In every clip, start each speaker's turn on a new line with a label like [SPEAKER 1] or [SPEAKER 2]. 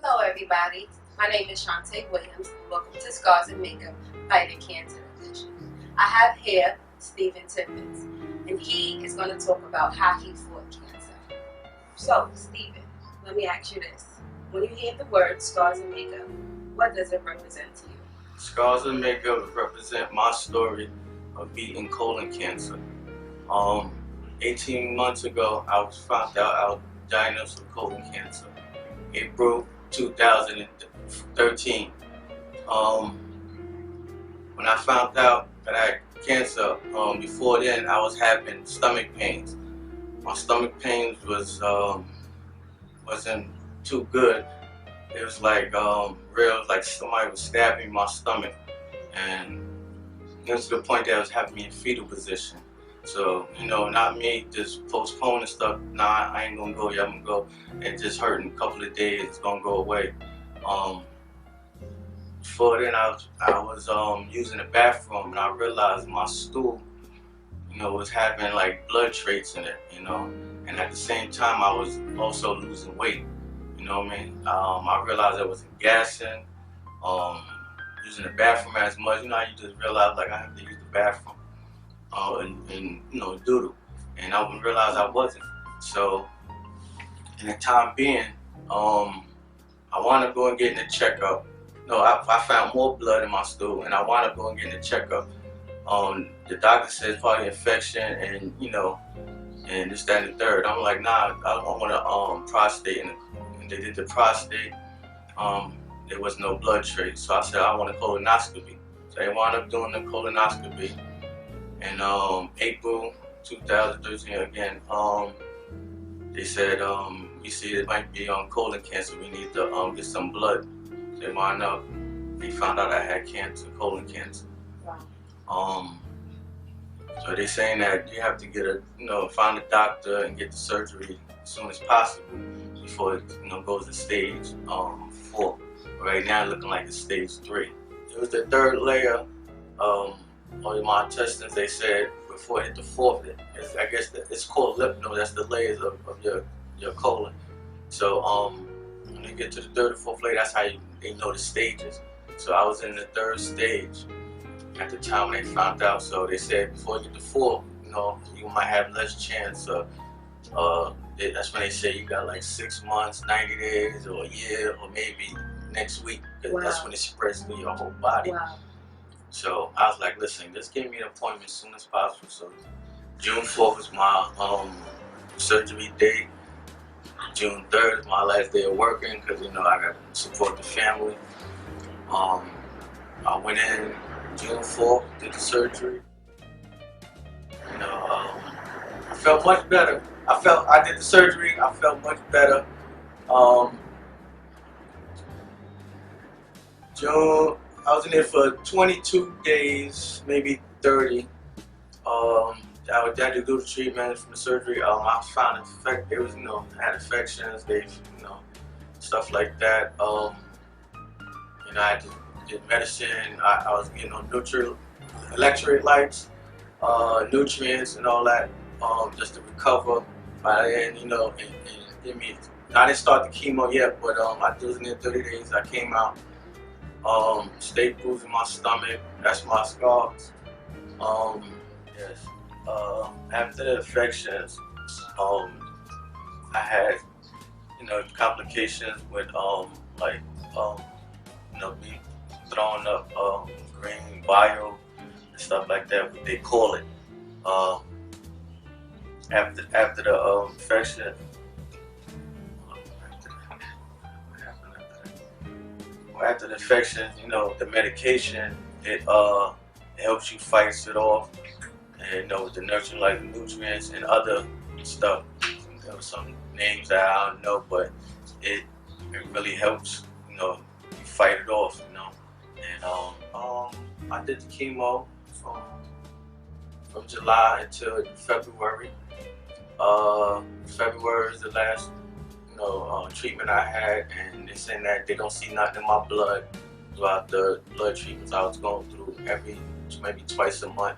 [SPEAKER 1] Hello everybody, my name is Shantae Williams and welcome to Scars and Makeup Fighting Cancer Edition. I have here Stephen Tippins and he is going to talk about how he fought cancer. So Stephen, let me ask you this. When you hear the word Scars and Makeup, what does it represent to you?
[SPEAKER 2] Scars and Makeup represent my story of beating colon cancer. 18 months ago I was found out I was diagnosed with colon cancer. April 2013. When I found out that I had cancer, before then I was having stomach pains. My stomach pains wasn't too good. It was like like somebody was stabbing my stomach, and it was to the point that it was having me in fetal position. So, not me just postponing stuff. Nah, I ain't gonna go. Yeah, I'm gonna go. It just hurt in a couple of days. It's gonna go away. Before then, I was using the bathroom, and I realized my stool, was having like blood traits in it, And at the same time, I was also losing weight. You know what I mean? I realized I wasn't gassing, using the bathroom as much. You just realize like I have to use the bathroom. And doodle, and I would realize I wasn't. So, in the time being, I wound up going getting a checkup. No, I found more blood in my stool, and I wound up going getting a checkup. The doctor said probably infection, and and this, that, and the third. I'm like, nah, I want a prostate, and they did the prostate. There was no blood trace, so I said I want a colonoscopy. So they wound up doing the colonoscopy. In April 2013 again, they said, we see it might be colon cancer. We need to get some blood. They wound up, they found out I had cancer, colon cancer.
[SPEAKER 1] Wow.
[SPEAKER 2] So they're saying that you have to get find a doctor and get the surgery as soon as possible before it goes to stage 4. Right now, looking like it's stage 3. It was the third layer. On my intestines, they said before it hit the 4th, I guess it's called lymph node. That's the layers of your colon. So when you get to the 3rd or 4th layer, that's how they know the stages. So I was in the 3rd stage at the time when they found out. So they said before you get to 4, you might have less chance of. That's when they say you got like 6 months, 90 days, or a year, or maybe next week, because
[SPEAKER 1] Wow.
[SPEAKER 2] that's when it spreads through your whole body.
[SPEAKER 1] Wow.
[SPEAKER 2] So I was like, listen, just give me an appointment as soon as possible. So June 4th is my surgery date. June 3rd is my last day of working because I got to support the family. I went in June 4th, did the surgery. I felt much better. I did the surgery. I felt much better. I was in there for 22 days, maybe 30. I had to do the treatment from the surgery. I found it was, I had infections, stuff like that. I had to get medicine. I was getting on electrolytes, nutrients and all that, just to recover. By then, and give me. I didn't start the chemo yet, but I was in there 30 days. I came out. Staples in my stomach, that's my scars. Yes. After the infections, I had, complications with, me throwing up green bile and stuff like that, what they call it. After the infection, after the infection, the medication, it helps you fight it off, and with the nutrients and other stuff. There were some names that I don't know, but it really helps, you fight it off, And I did the chemo from July until February. February is the last treatment I had, and they're saying that they don't see nothing in my blood throughout the blood treatments I was going through maybe twice a month,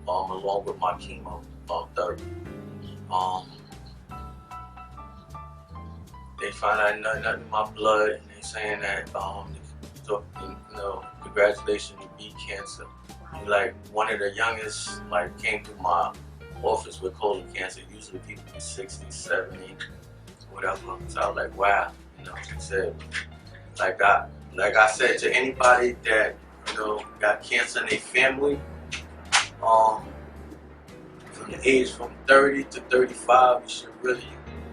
[SPEAKER 2] along with my chemo therapy. They found out nothing in my blood, He's saying that congratulations, you beat cancer. Like one of the youngest came to my office with colon cancer. Usually people be 60, 70, whatever. So I was like, wow. He said, like I said to anybody that got cancer in their family, from the age from 30 to 35, you should really,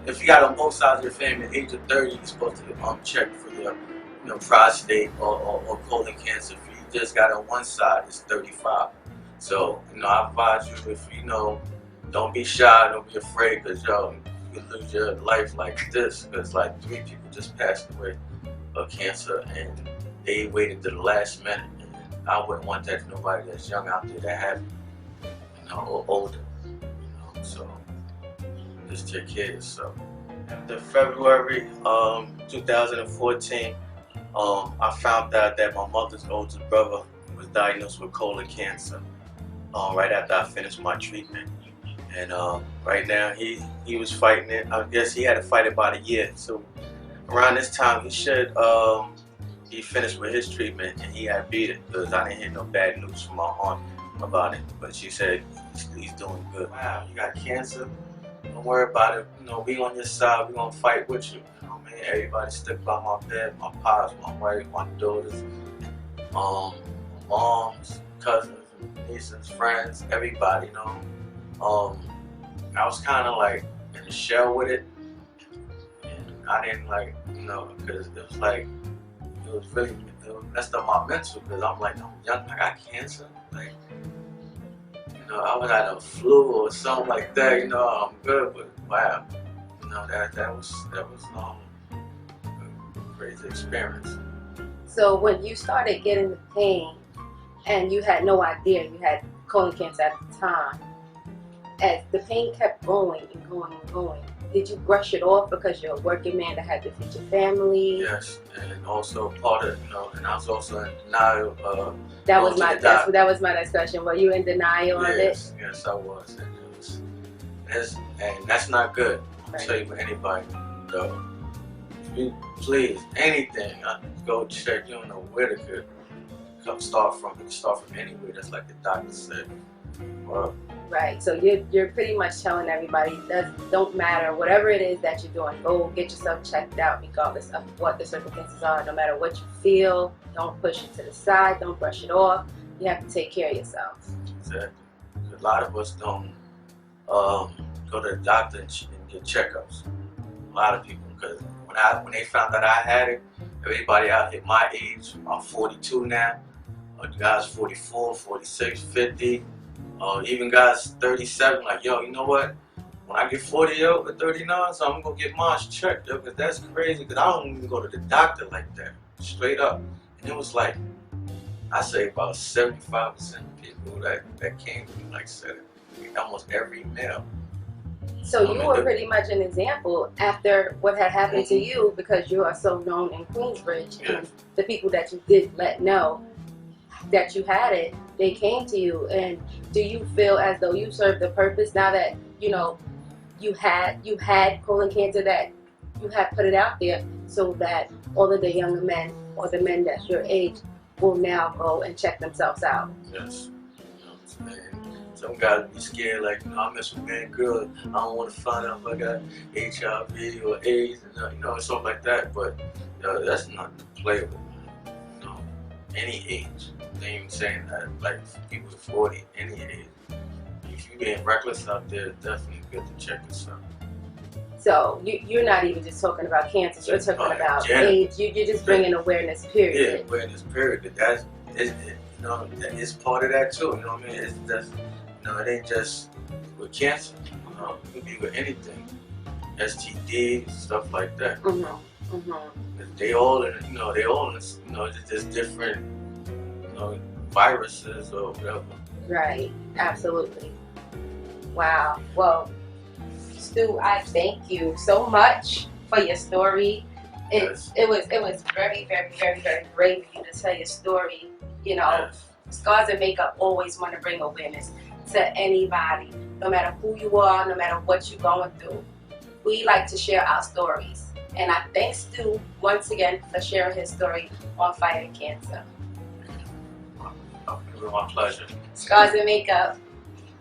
[SPEAKER 2] if you got on both sides of your family, age of 30, you're supposed to check for your prostate or colon cancer. If you just got on one side, it's 35. So I advise you, if don't be shy, don't be afraid, because you could lose your life like this. Because 3 people just passed away of cancer, and they waited to the last minute. And I wouldn't want that to nobody that's young out there that have or older. So just take care of yourself. After February 2014, I found out that my mother's oldest brother was diagnosed with colon cancer right after I finished my treatment. And right now he was fighting it. I guess he had to fight it about a year. So around this time he finished with his treatment, and he had beat it, because I didn't hear no bad news from my aunt about it. But she said he's doing good. Wow, you got cancer? Don't worry about it. We on your side. We gonna fight with you. Everybody stick by my bed. My pops, my wife, my daughters, moms, cousins, nieces, friends, everybody. I was kind of in a shell with it, and I didn't because it was really messed up my mental, because I'm young, I got cancer, I was at a flu or something like that, I'm good, but wow, that was a crazy experience.
[SPEAKER 1] So when you started getting the pain, and you had no idea you had colon cancer at the time, as the pain kept going and going and going, did you brush it off because you're a working man that had to feed your family?
[SPEAKER 2] Yes, and also part of and I was also in denial.
[SPEAKER 1] That was my next question. Were you in denial of it?
[SPEAKER 2] Yes, I was, and that's not good. I'll tell you for anybody. Please, anything, go check. You don't know where to start from. You can start from anywhere. That's like the doctor said.
[SPEAKER 1] Right, so you're pretty much telling everybody don't matter, whatever it is that you're doing, go get yourself checked out regardless of what the circumstances are. No matter what you feel, don't push it to the side, don't brush it off. You have to take care of yourself.
[SPEAKER 2] Exactly. A lot of us don't go to the doctor and get checkups. A lot of people, because when they found out I had it, everybody out here my age, I'm 42 now, guys 44, 46, 50. Even guys 37, yo, you know what? When I get 40 or 39, so I'm gonna get mine checked, yo, because that's crazy, because I don't even go to the doctor like that, straight up. And it was I say about 75% of people that came to me said it, almost every male.
[SPEAKER 1] So you were pretty much an example after what had happened to you, because you are so known in Queensbridge, and the people that you did let know that you had it, they came to you. And do you feel as though you served the purpose now that you had colon cancer, that you have put it out there, so that all of the younger men or the men that's your age will now go and check themselves out?
[SPEAKER 2] Yes. Some guys be scared, I mess with man, girl, I don't want to find out if I got HIV or AIDS, and something like that. But that's not to play with. Any age. They ain't even saying that, people to 40, any age. If you're being reckless out there, it's definitely good to check yourself.
[SPEAKER 1] So you're not even just talking about cancer, you're talking about AIDS. You're just bringing awareness, period.
[SPEAKER 2] Yeah, awareness, period. It's part of that too. You know what I mean? It's just, it ain't just with cancer. It could be with anything, STDs, stuff like that. They all, it's just different, viruses or whatever.
[SPEAKER 1] Right, absolutely. Wow. Well, Stu, I thank you so much for your story. It was very, very, very, very brave of you to tell your story. Scars and Makeup always want to bring awareness to anybody, no matter who you are, no matter what you're going through. We like to share our stories, And I thank Stu once again for sharing his story on fighting cancer.
[SPEAKER 2] It was my pleasure.
[SPEAKER 1] Scars and Makeup.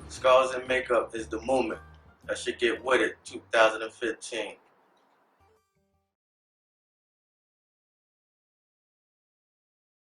[SPEAKER 2] Scars and Makeup is the movement that should get with it 2015.